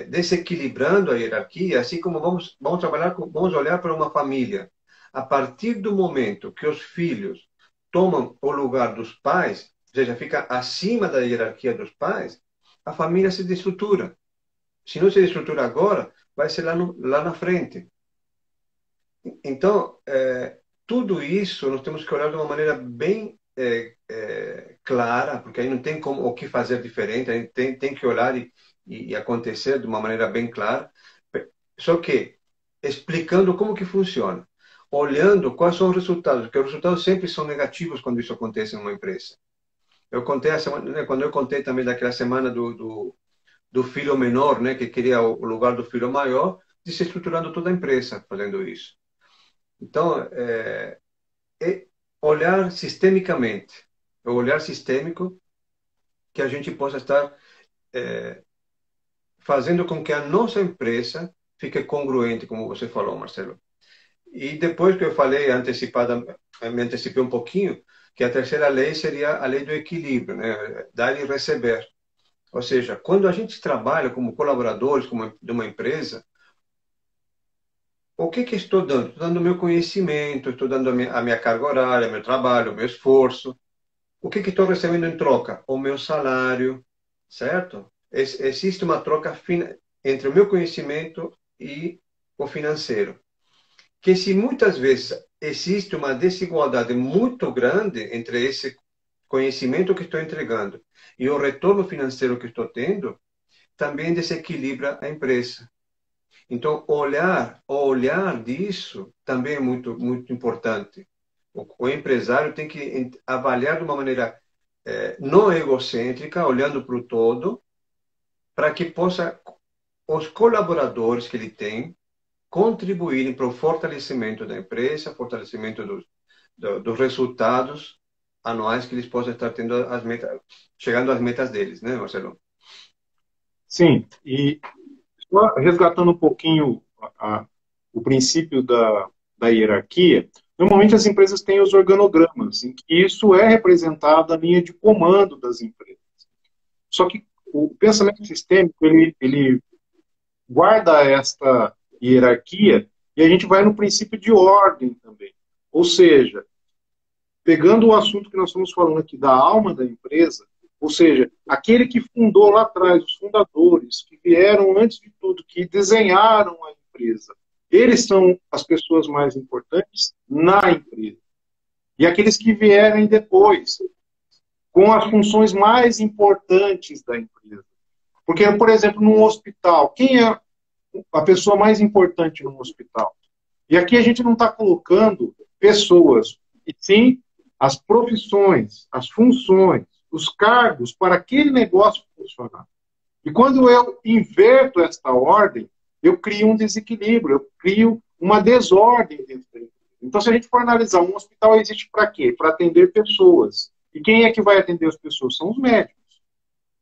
desequilibrando a hierarquia, assim como vamos trabalhar, vamos olhar para uma família. A partir do momento que os filhos tomam o lugar dos pais, ou seja, fica acima da hierarquia dos pais, a família se desestrutura. Se não se desestrutura agora, vai ser lá na frente. Então, tudo isso nós temos que olhar de uma maneira bem clara, porque aí não tem como o que fazer diferente, a gente tem que olhar e acontecer de uma maneira bem clara. Só que explicando como que funciona, olhando quais são os resultados, porque os resultados sempre são negativos quando isso acontece em uma empresa. Eu contei a semana, né, quando eu contei também daquela semana do filho menor, né, que queria o lugar do filho maior, desestruturando toda a empresa fazendo isso. Então, olhar sistemicamente, o olhar sistêmico que a gente possa estar fazendo com que a nossa empresa fique congruente, como você falou, Marcelo. E depois que eu falei me antecipei um pouquinho, que a terceira lei seria a lei do equilíbrio, né? Dar e receber. Ou seja, quando a gente trabalha como colaboradores de uma empresa, o que estou dando? Estou dando o meu conhecimento, estou dando a minha carga horária, meu trabalho, o meu esforço. O que estou recebendo em troca? O meu salário, certo? Existe uma troca entre o meu conhecimento e o financeiro. Que se muitas vezes existe uma desigualdade muito grande entre esse conhecimento que estou entregando e o retorno financeiro que estou tendo, também desequilibra a empresa. Então, o olhar disso também é muito, muito importante. O empresário tem que avaliar de uma maneira não egocêntrica, olhando para o todo, para que possa os colaboradores que ele tem contribuírem para o fortalecimento da empresa, fortalecimento dos resultados anuais que eles possam estar tendo as metas, chegando às metas deles, né, Marcelo? Sim, e só resgatando um pouquinho o princípio da hierarquia, normalmente as empresas têm os organogramas, em que isso é representado na linha de comando das empresas. Só que o pensamento sistêmico, ele guarda esta hierarquia e a gente vai no princípio de ordem também. Ou seja, pegando o assunto que nós estamos falando aqui da alma da empresa, ou seja, aquele que fundou lá atrás, os fundadores, que vieram antes de tudo, que desenharam a empresa, eles são as pessoas mais importantes na empresa. E aqueles que vierem depois, com as funções mais importantes da empresa. Porque, por exemplo, num hospital, quem é a pessoa mais importante num hospital? E aqui a gente não está colocando pessoas, e sim as profissões, as funções, os cargos para aquele negócio funcionar. E quando eu inverto esta ordem, eu crio um desequilíbrio, eu crio uma desordem dentro da empresa. Então, se a gente for analisar, um hospital existe para quê? Para atender pessoas. E quem é que vai atender as pessoas? São os médicos.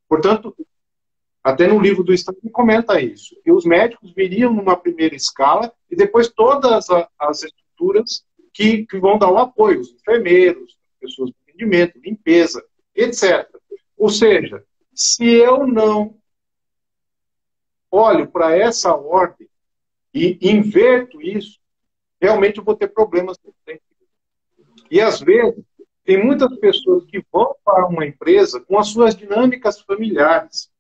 Portanto, até no livro do Estado comenta isso, que os médicos viriam numa primeira escala e depois todas as estruturas que vão dar o apoio, os enfermeiros, pessoas de atendimento, limpeza, etc. Ou seja, se eu não olho para essa ordem e inverto isso, realmente eu vou ter problemas. E, às vezes, tem muitas pessoas que vão para uma empresa com as suas dinâmicas familiares.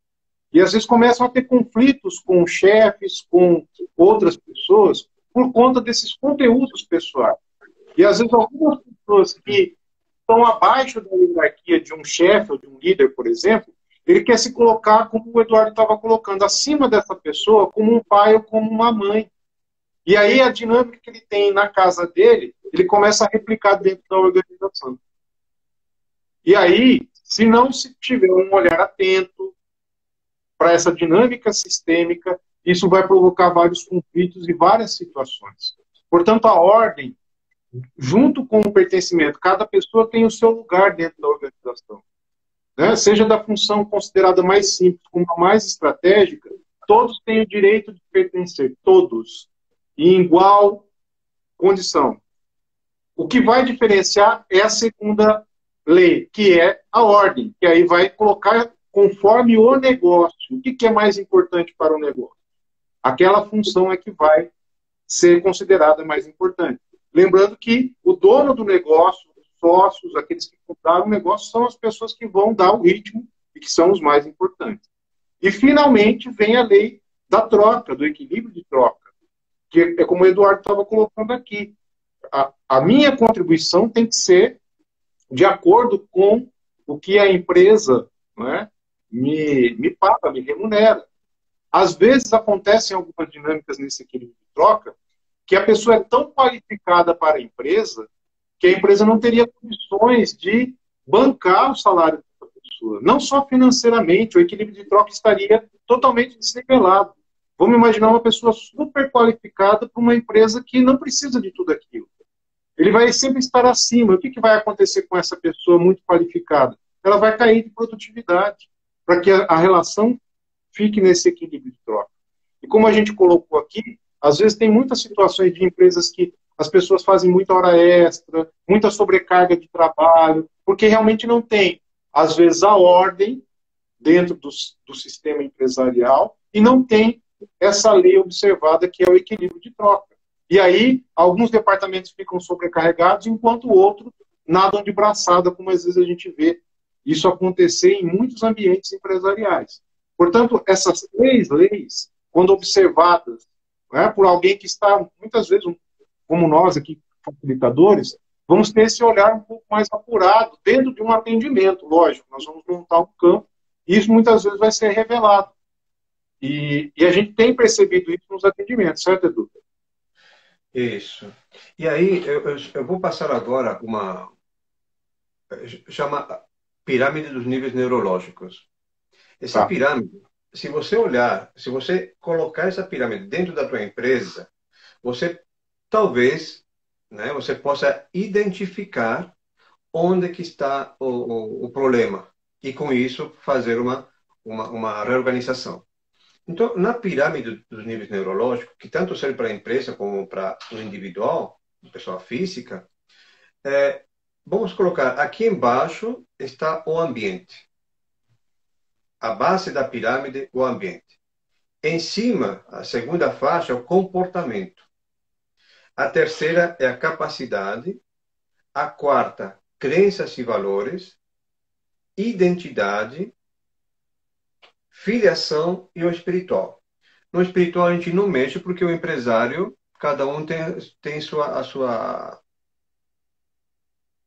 E, às vezes, começam a ter conflitos com chefes, com outras pessoas, por conta desses conteúdos pessoais. E, às vezes, algumas pessoas que estão abaixo da hierarquia de um chefe ou de um líder, por exemplo, ele quer se colocar, como o Eduardo estava colocando, acima dessa pessoa, como um pai ou como uma mãe. E aí a dinâmica que ele tem na casa dele, ele começa a replicar dentro da organização. E aí, se não se tiver um olhar atento para essa dinâmica sistêmica, isso vai provocar vários conflitos e várias situações. Portanto, a ordem, junto com o pertencimento, cada pessoa tem o seu lugar dentro da organização. Né? Seja da função considerada mais simples como a mais estratégica, todos têm o direito de pertencer, todos, em igual condição. O que vai diferenciar é a segunda lei, que é a ordem, que aí vai colocar conforme o negócio. O que é mais importante para o negócio? Aquela função é que vai ser considerada mais importante. Lembrando que o dono do negócio, os sócios, aqueles que compraram o negócio, são as pessoas que vão dar o ritmo e que são os mais importantes. E, finalmente, vem a lei da troca, do equilíbrio de troca, que é como o Eduardo estava colocando aqui. A minha contribuição tem que ser de acordo com o que a empresa, né, me paga, me remunera. Às vezes acontecem algumas dinâmicas nesse equilíbrio de troca que a pessoa é tão qualificada para a empresa que a empresa não teria condições de bancar o salário dessa pessoa. Não só financeiramente, o equilíbrio de troca estaria totalmente desnivelado. Vamos imaginar uma pessoa super qualificada para uma empresa que não precisa de tudo aquilo. Ele vai sempre estar acima. O que vai acontecer com essa pessoa muito qualificada? Ela vai cair de produtividade, para que a relação fique nesse equilíbrio de troca. E como a gente colocou aqui, às vezes tem muitas situações de empresas que as pessoas fazem muita hora extra, muita sobrecarga de trabalho, porque realmente não tem, às vezes, a ordem dentro do sistema empresarial e não tem essa lei observada que é o equilíbrio de troca. E aí, alguns departamentos ficam sobrecarregados, enquanto outros nadam de braçada, como às vezes a gente vê isso acontecer em muitos ambientes empresariais. Portanto, essas três leis, quando observadas, né, por alguém que está, muitas vezes, como nós aqui, facilitadores, vamos ter esse olhar um pouco mais apurado, dentro de um atendimento, lógico, nós vamos montar um campo, e isso muitas vezes vai ser revelado. E a gente tem percebido isso nos atendimentos, certo, Edu? Isso. E aí, eu vou passar agora uma... chama pirâmide dos níveis neurológicos. Essa pirâmide, se você olhar, se você colocar essa pirâmide dentro da tua empresa, você talvez, né, você possa identificar onde que está o problema e com isso fazer uma reorganização. Então, na pirâmide dos níveis neurológicos, que tanto serve para a empresa como para o individual, pessoa física, vamos colocar aqui embaixo está o ambiente. A base da pirâmide, o ambiente. Em cima, a segunda faixa é o comportamento. A terceira é a capacidade. A quarta, crenças e valores. Identidade. Filiação e o espiritual. No espiritual a gente não mexe porque o empresário, cada um tem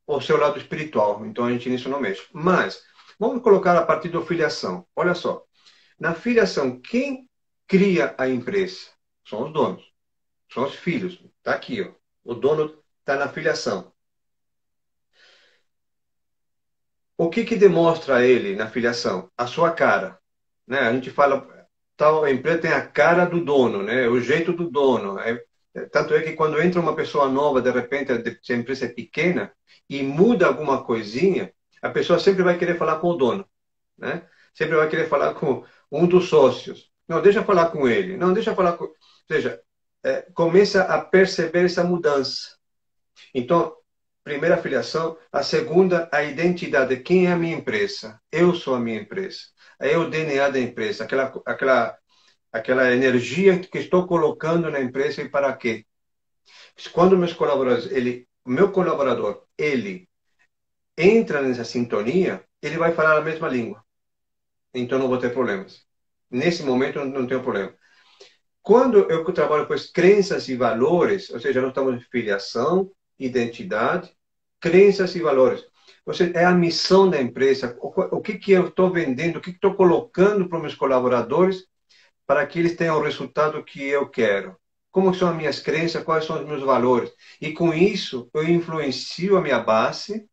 o seu lado espiritual. Então a gente nisso não mexe. Mas vamos colocar a partir da filiação. Olha só. Na filiação, quem cria a empresa? São os donos. São os filhos. Está aqui, ó. O dono está na filiação. O que demonstra ele na filiação? A sua cara. Né? A gente fala, tal empresa tem a cara do dono, né? O jeito do dono. Tanto é que quando entra uma pessoa nova, de repente, se a empresa é pequena e muda alguma coisinha, a pessoa sempre vai querer falar com o dono. Né? Sempre vai querer falar com um dos sócios. Não, deixa eu falar com ele. Não, deixa eu falar com... Ou seja, começa a perceber essa mudança. Então, primeira filiação. A segunda, a identidade. Quem é a minha empresa? Eu sou a minha empresa. É o DNA da empresa. aquela energia que estou colocando na empresa e para quê. Quando meus colaboradores, o meu colaborador, ele entra nessa sintonia, ele vai falar a mesma língua. Então não vou ter problemas. Nesse momento não tenho problema. Quando eu trabalho com as crenças e valores, ou seja, nós estamos em filiação, identidade, crenças e valores. Ou seja, é a missão da empresa, o que eu estou vendendo, o que estou colocando para os meus colaboradores para que eles tenham o resultado que eu quero. Como são as minhas crenças, quais são os meus valores. E com isso, eu influencio a minha base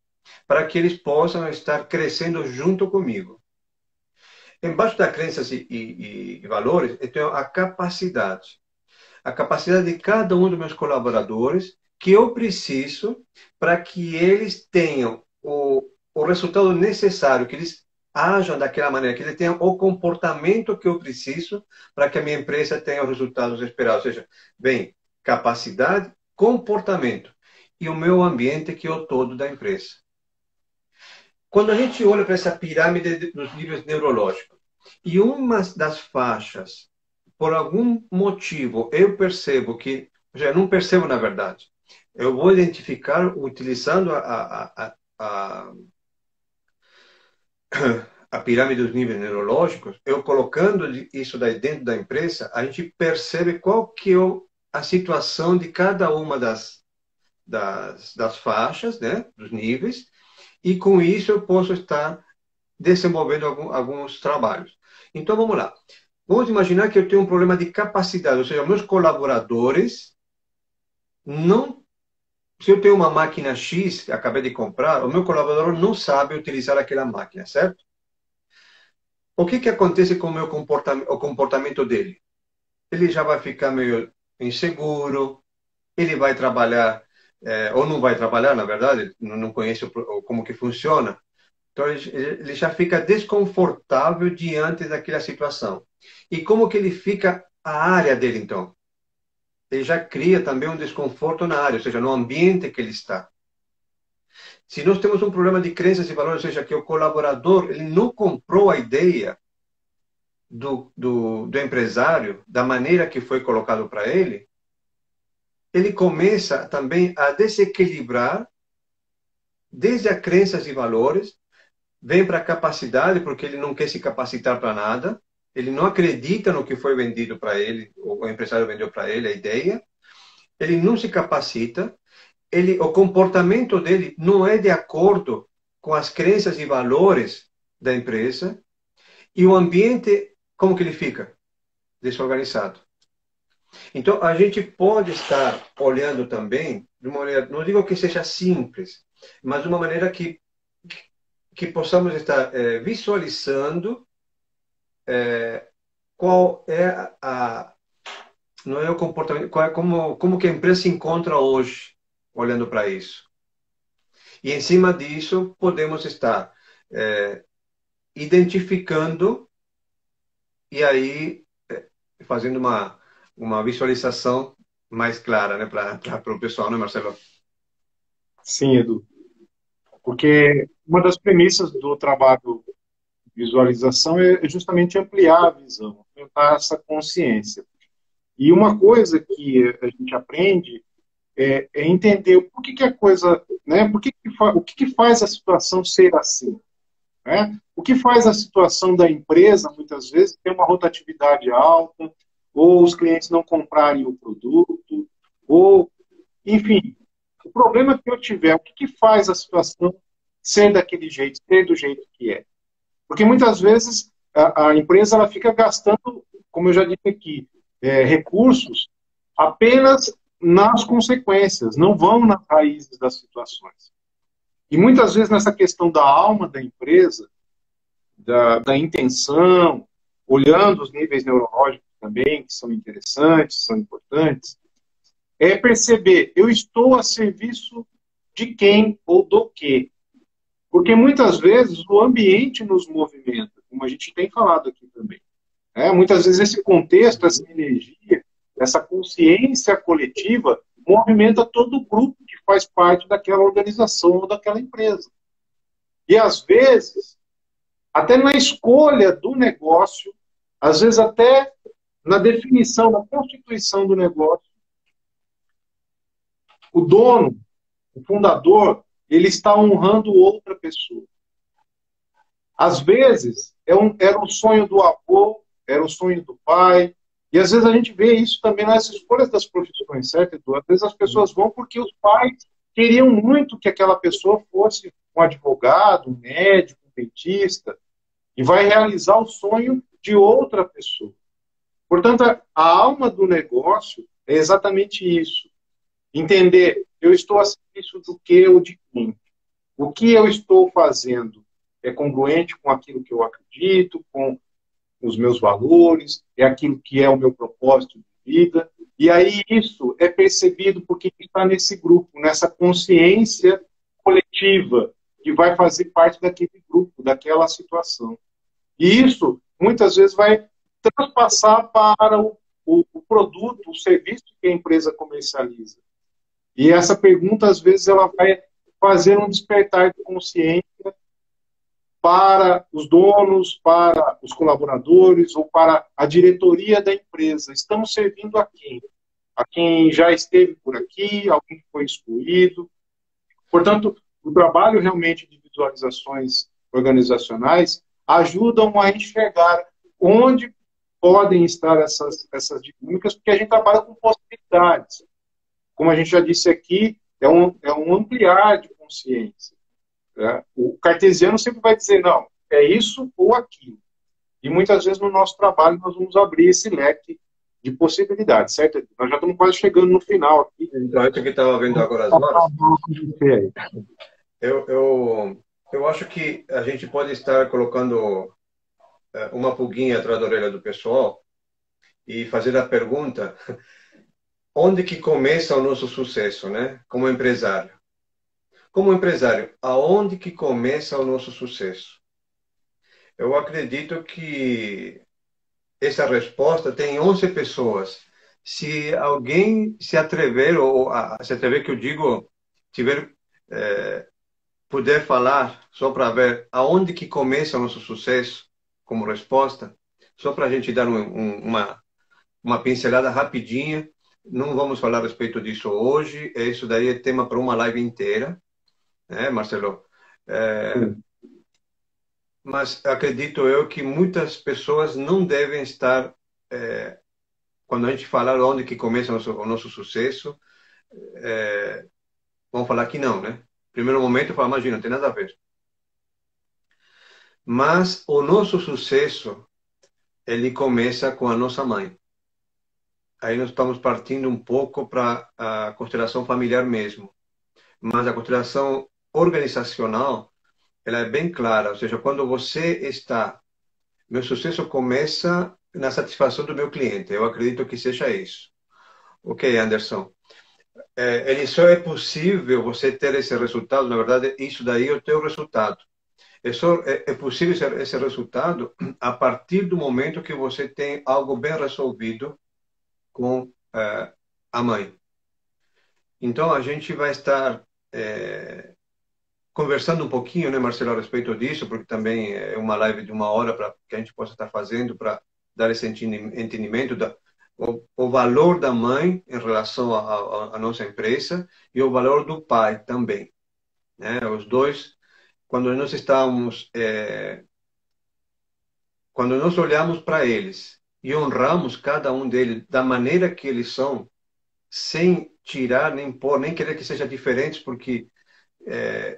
para que eles possam estar crescendo junto comigo. Embaixo das crenças e valores, eu tenho a capacidade. A capacidade de cada um dos meus colaboradores que eu preciso para que eles tenham o resultado necessário, que eles ajam daquela maneira, que eles tenham o comportamento que eu preciso para que a minha empresa tenha os resultados esperados. Ou seja, bem, capacidade, comportamento e o meu ambiente que é o todo da empresa. Quando a gente olha para essa pirâmide dos níveis neurológicos, e uma das faixas, por algum motivo, eu percebo que, já não percebo na verdade, eu vou identificar utilizando a pirâmide dos níveis neurológicos, eu colocando isso daí dentro da empresa, a gente percebe qual que é a situação de cada uma das faixas, né, dos níveis, e com isso eu posso estar desenvolvendo alguns trabalhos. Então, vamos lá. Vamos imaginar que eu tenho um problema de capacidade, ou seja, meus colaboradores não... Se eu tenho uma máquina X que acabei de comprar, o meu colaborador não sabe utilizar aquela máquina, certo? O que acontece com o comportamento dele? Ele já vai ficar meio inseguro, ele vai trabalhar, ou não vai trabalhar, na verdade, não conhece como que funciona. Então, ele já fica desconfortável diante daquela situação. E como que ele fica a área dele, então? Ele já cria também um desconforto na área, ou seja, no ambiente que ele está. Se nós temos um problema de crenças e valores, ou seja, que o colaborador ele não comprou a ideia do empresário, da maneira que foi colocado para ele começa também a desequilibrar desde as crenças e valores, vem para a capacidade, porque ele não quer se capacitar para nada, ele não acredita no que foi vendido para ele, o empresário vendeu para ele a ideia, ele não se capacita, o comportamento dele não é de acordo com as crenças e valores da empresa, e o ambiente, como que ele fica? Desorganizado. Então, a gente pode estar olhando também, de uma maneira, não digo que seja simples, mas de uma maneira que possamos estar visualizando qual é não é o comportamento, como que a empresa se encontra hoje, olhando para isso. E em cima disso, podemos estar identificando e aí fazendo uma visualização mais clara, né, para o pessoal, né, Marcelo? Sim, Edu. Porque uma das premissas do trabalho de visualização é justamente ampliar a visão, aumentar essa consciência. E uma coisa que a gente aprende é entender por que a coisa, né, o que faz a situação ser assim, né? O que faz a situação da empresa, muitas vezes, ter uma rotatividade alta, ou os clientes não comprarem o produto, ou, enfim, o problema que eu tiver, o que faz a situação ser daquele jeito, ser do jeito que é? Porque muitas vezes a empresa ela fica gastando, como eu já disse aqui, recursos apenas nas consequências, não vão nas raízes das situações. E muitas vezes nessa questão da alma da empresa, da intenção, olhando os níveis neurológicos também, que são interessantes, são importantes, é perceber, eu estou a serviço de quem ou do quê? Porque muitas vezes o ambiente nos movimenta, como a gente tem falado aqui também. Muitas vezes esse contexto, essa energia, essa consciência coletiva movimenta todo o grupo que faz parte daquela organização ou daquela empresa. E às vezes, até na escolha do negócio, às vezes até na definição, na constituição do negócio, o dono, o fundador, ele está honrando outra pessoa. Às vezes, era um sonho do avô, era um sonho do pai, e às vezes a gente vê isso também nas escolhas das profissões, certo, Edu? Às vezes as pessoas vão porque os pais queriam muito que aquela pessoa fosse um advogado, um médico, um dentista, e vai realizar o sonho de outra pessoa. Portanto, a alma do negócio é exatamente isso. Entender, eu estou a serviço do que ou de quem. O que eu estou fazendo é congruente com aquilo que eu acredito, com os meus valores, é aquilo que é o meu propósito de vida. E aí isso é percebido por quem está nesse grupo, nessa consciência coletiva que vai fazer parte daquele grupo, daquela situação. E isso, muitas vezes, vai transpassar para o produto, o serviço que a empresa comercializa. E essa pergunta, às vezes, ela vai fazer um despertar de consciência para os donos, para os colaboradores ou para a diretoria da empresa. Estamos servindo a quem? A quem já esteve por aqui, alguém que foi excluído. Portanto, o trabalho realmente de visualizações organizacionais ajudam a enxergar onde podem estar essas dinâmicas, porque a gente trabalha com possibilidades. Como a gente já disse aqui, é um ampliar de consciência. Né? O cartesiano sempre vai dizer, não, é isso ou aquilo. E muitas vezes no nosso trabalho nós vamos abrir esse leque de possibilidades, certo? Nós já estamos quase chegando no final aqui. Então, isso que estava vendo agora as horas. Eu acho que a gente pode estar colocando uma pulguinha atrás da orelha do pessoal e fazer a pergunta: onde que começa o nosso sucesso, né? Como empresário. Como empresário, aonde que começa o nosso sucesso? Eu acredito que essa resposta tem 11 pessoas. Se alguém se atrever, se atrever que eu digo, tiver, puder falar, só para ver aonde que começa o nosso sucesso, como resposta, só para a gente dar uma pincelada rapidinha. Não vamos falar a respeito disso hoje, isso daí é tema para uma live inteira, né, Marcelo? Mas acredito eu que muitas pessoas não devem estar, quando a gente falar onde que começa o nosso sucesso, vão falar que não, né? Primeiro momento, fala, imagina, não tem nada a ver. Mas o nosso sucesso, ele começa com a nossa mãe. Aí nós estamos partindo um pouco para a constelação familiar mesmo. Mas a constelação organizacional, ela é bem clara. Ou seja, quando você está... Meu sucesso começa na satisfação do meu cliente. Eu acredito que seja isso. Ok, Anderson. Ele só é possível você ter esse resultado. Na verdade, isso daí é o teu resultado. É possível esse resultado a partir do momento que você tem algo bem resolvido com a mãe. Então, a gente vai estar conversando um pouquinho, né, Marcelo, a respeito disso, porque também é uma live de 1 hora para que a gente possa estar fazendo para dar esse entendimento o valor da mãe em relação à nossa empresa e o valor do pai também, né? Os dois, quando nós estamos, quando nós olhamos para eles e honramos cada um deles da maneira que eles são, sem tirar nem pôr, nem querer que sejam diferentes, porque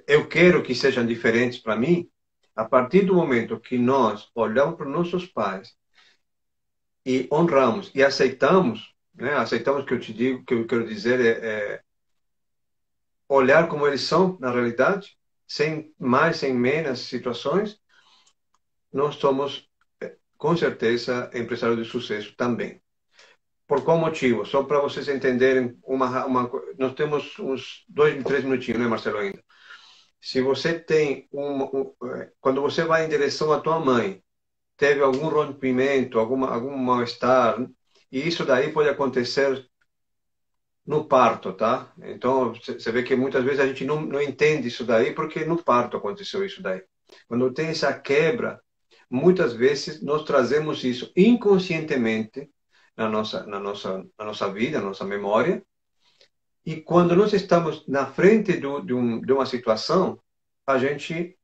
eu quero que sejam diferentes para mim. A partir do momento que nós olhamos para nossos pais e honramos e aceitamos, né? Aceitamos o que eu te digo, que eu quero dizer olhar como eles são na realidade, sem mais, sem menos situações, nós somos, com certeza, empresários de sucesso também. Por qual motivo? Só para vocês entenderem, nós temos uns 2, 3 minutinhos, né, Marcelo, ainda. Se você tem quando você vai em direção à tua mãe, teve algum rompimento, algum mal-estar, e isso daí pode acontecer no parto, tá? Então, você vê que muitas vezes a gente não entende isso daí, porque no parto aconteceu isso daí. Quando tem essa quebra, muitas vezes nós trazemos isso inconscientemente na nossa vida, na nossa memória. E quando nós estamos na frente de uma situação, a gente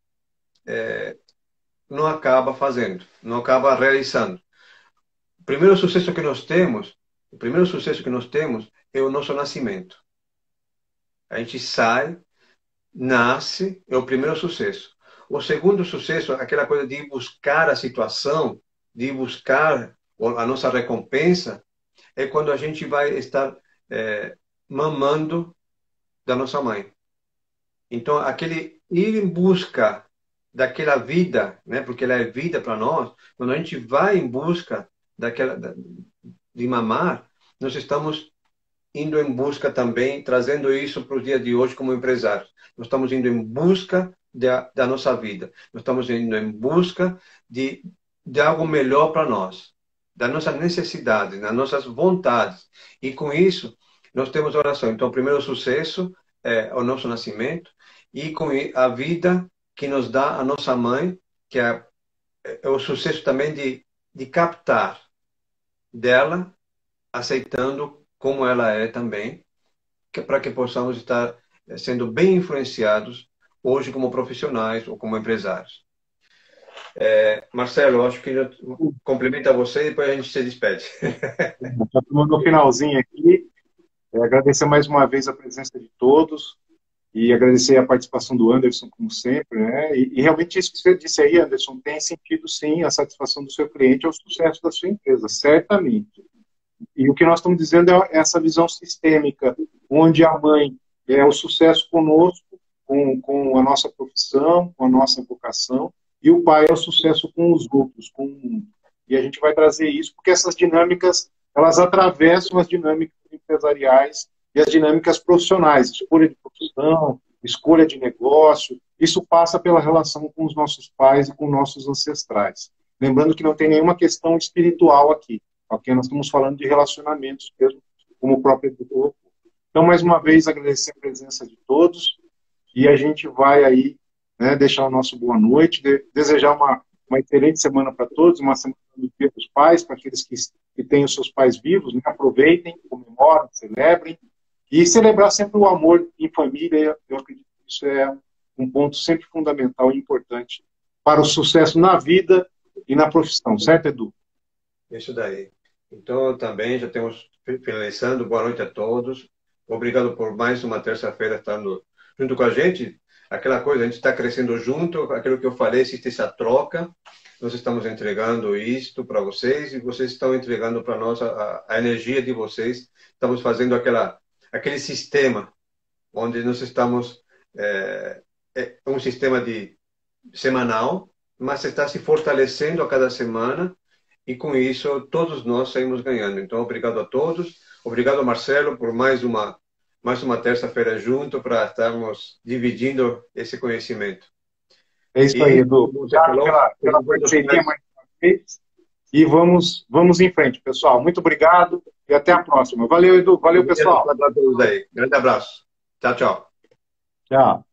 não acaba fazendo, não acaba realizando. O primeiro sucesso que nós temos, é o nosso nascimento. A gente sai, nasce, é o primeiro sucesso. O segundo sucesso, aquela coisa de ir buscar a situação, de ir buscar a nossa recompensa, é quando a gente vai estar mamando da nossa mãe. Então, aquele ir em busca daquela vida, né? Porque ela é vida para nós, quando a gente vai em busca de mamar, nós estamos indo em busca também, trazendo isso para o dia de hoje como empresários. Nós estamos indo em busca da nossa vida. Nós estamos indo em busca de algo melhor para nós, das nossas necessidades, das nossas vontades. E com isso, nós temos oração. Então, o primeiro sucesso é o nosso nascimento e com a vida que nos dá a nossa mãe, que é o sucesso também de captar dela, aceitando como ela é também, para que possamos estar sendo bem influenciados hoje como profissionais ou como empresários. Marcelo, acho que eu complemento a você e depois a gente se despede. Já estamos no finalzinho aqui. Agradecer mais uma vez a presença de todos e agradecer a participação do Anderson, como sempre, né? E realmente isso que você disse aí, Anderson, tem sentido sim, a satisfação do seu cliente é o sucesso da sua empresa, certamente. E o que nós estamos dizendo é essa visão sistêmica, onde a mãe é o sucesso conosco, com a nossa profissão, com a nossa vocação, e o pai é o sucesso com os outros, com o mundo. E a gente vai trazer isso, porque essas dinâmicas, elas atravessam as dinâmicas empresariais e as dinâmicas profissionais, escolha de profissão, escolha de negócio, isso passa pela relação com os nossos pais e com nossos ancestrais. Lembrando que não tem nenhuma questão espiritual aqui. Ok, nós estamos falando de relacionamentos mesmo, como o próprio editor. Então, mais uma vez, agradecer a presença de todos e a gente vai aí, né, deixar o nosso boa noite, desejar uma excelente semana para todos, uma semana do Dia dos Pais, para aqueles que têm os seus pais vivos, né, aproveitem, comemorem, celebrem, e celebrar sempre o amor em família. Eu acredito que isso é um ponto sempre fundamental e importante para o sucesso na vida e na profissão, certo, Edu? Isso daí. Então, também já temos finalizando. Boa noite a todos. Obrigado por mais uma terça-feira estando junto com a gente. Aquela coisa, a gente está crescendo junto. Aquilo que eu falei, existe essa troca. Nós estamos entregando isto para vocês e vocês estão entregando para nós a energia de vocês. Estamos fazendo aquele sistema onde nós estamos... um sistema semanal, mas está se fortalecendo a cada semana. E com isso, todos nós saímos ganhando. Então, obrigado a todos. Obrigado, Marcelo, por mais uma terça-feira junto para estarmos dividindo esse conhecimento. É isso aí, Edu. Obrigado pela parceria mais uma vez. E vamos em frente, pessoal. Muito obrigado e até a próxima. Valeu, Edu. Valeu, pessoal. Grande abraço. Tchau, tchau. Tchau.